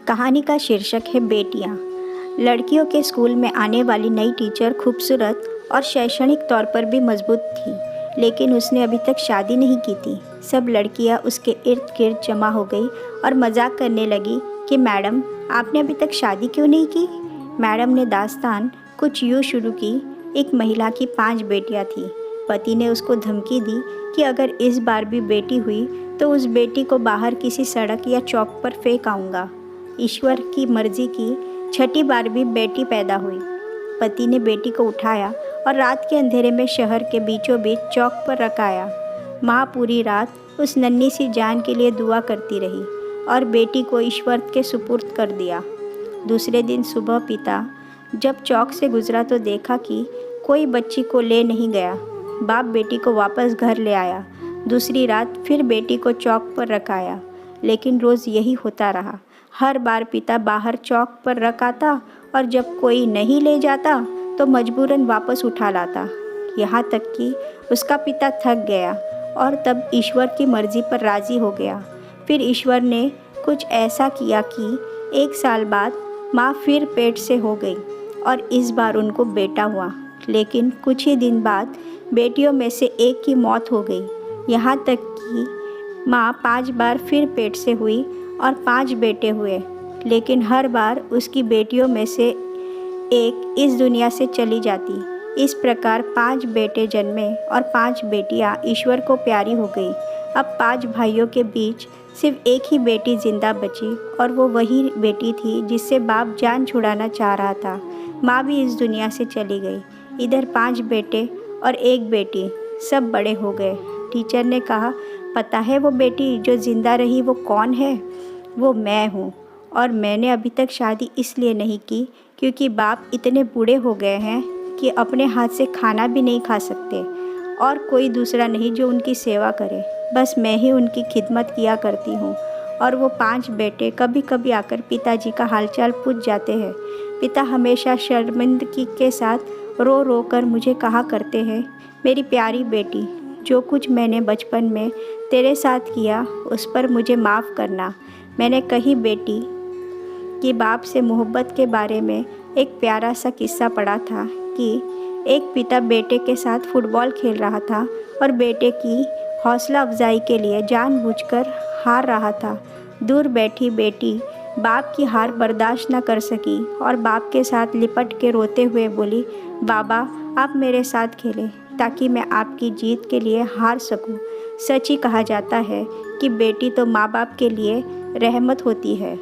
कहानी का शीर्षक है बेटियां। लड़कियों के स्कूल में आने वाली नई टीचर खूबसूरत और शैक्षणिक तौर पर भी मजबूत थी, लेकिन उसने अभी तक शादी नहीं की थी। सब लड़कियां उसके इर्द गिर्द जमा हो गई और मजाक करने लगी कि मैडम, आपने अभी तक शादी क्यों नहीं की। मैडम ने दास्तान कुछ यूँ शुरू की। एक महिला की 5 बेटियां थीं। पति ने उसको धमकी दी कि अगर इस बार भी बेटी हुई तो उस बेटी को बाहर किसी सड़क या चौक पर फेंक आऊँगा। ईश्वर की मर्जी की छठी बार भी बेटी पैदा हुई। पति ने बेटी को उठाया और रात के अंधेरे में शहर के बीचों बीच चौक पर रखाया। माँ पूरी रात उस नन्ही सी जान के लिए दुआ करती रही और बेटी को ईश्वर के सुपुर्द कर दिया। दूसरे दिन सुबह पिता जब चौक से गुजरा तो देखा कि कोई बच्ची को ले नहीं गया। बाप बेटी को वापस घर ले आया। दूसरी रात फिर बेटी को चौक पर रखाया, लेकिन रोज़ यही होता रहा। हर बार पिता बाहर चौक पर रखाता और जब कोई नहीं ले जाता तो मजबूरन वापस उठा लाता। यहाँ तक कि उसका पिता थक गया और तब ईश्वर की मर्ज़ी पर राज़ी हो गया। फिर ईश्वर ने कुछ ऐसा किया कि 1 साल बाद माँ फिर पेट से हो गई और इस बार उनको बेटा हुआ। लेकिन कुछ ही दिन बाद बेटियों में से एक की मौत हो गई। यहाँ तक कि माँ 5 बार फिर पेट से हुई और 5 बेटे हुए, लेकिन हर बार उसकी बेटियों में से एक इस दुनिया से चली जाती। इस प्रकार 5 बेटे जन्मे और 5 बेटियां ईश्वर को प्यारी हो गई। अब 5 भाइयों के बीच सिर्फ एक ही बेटी जिंदा बची और वो वही बेटी थी जिससे बाप जान छुड़ाना चाह रहा था। माँ भी इस दुनिया से चली गई। इधर 5 बेटे और 1 बेटी, सब बड़े हो गए। टीचर ने कहा, पता है वो बेटी जो ज़िंदा रही वो कौन है? वो मैं हूँ। और मैंने अभी तक शादी इसलिए नहीं की क्योंकि बाप इतने बूढ़े हो गए हैं कि अपने हाथ से खाना भी नहीं खा सकते और कोई दूसरा नहीं जो उनकी सेवा करे। बस मैं ही उनकी खिदमत किया करती हूँ। और वो 5 बेटे कभी कभी आकर पिताजी का हालचाल पूछ जाते हैं। पिता हमेशा शर्मिंदगी के साथ रो रो कर मुझे कहा करते हैं, मेरी प्यारी बेटी, जो कुछ मैंने बचपन में तेरे साथ किया उस पर मुझे माफ़ करना। मैंने कहीं बेटी कि बाप से मोहब्बत के बारे में एक प्यारा सा किस्सा पढ़ा था कि एक पिता बेटे के साथ फुटबॉल खेल रहा था और बेटे की हौसला अफजाई के लिए जानबूझकर हार रहा था। दूर बैठी बेटी बाप की हार बर्दाश्त न कर सकी और बाप के साथ लिपट के रोते हुए बोली, बाबा आप मेरे साथ खेलें ताकि मैं आपकी जीत के लिए हार सकूं। सच ही कहा जाता है कि बेटी तो माँ बाप के लिए रहमत होती है।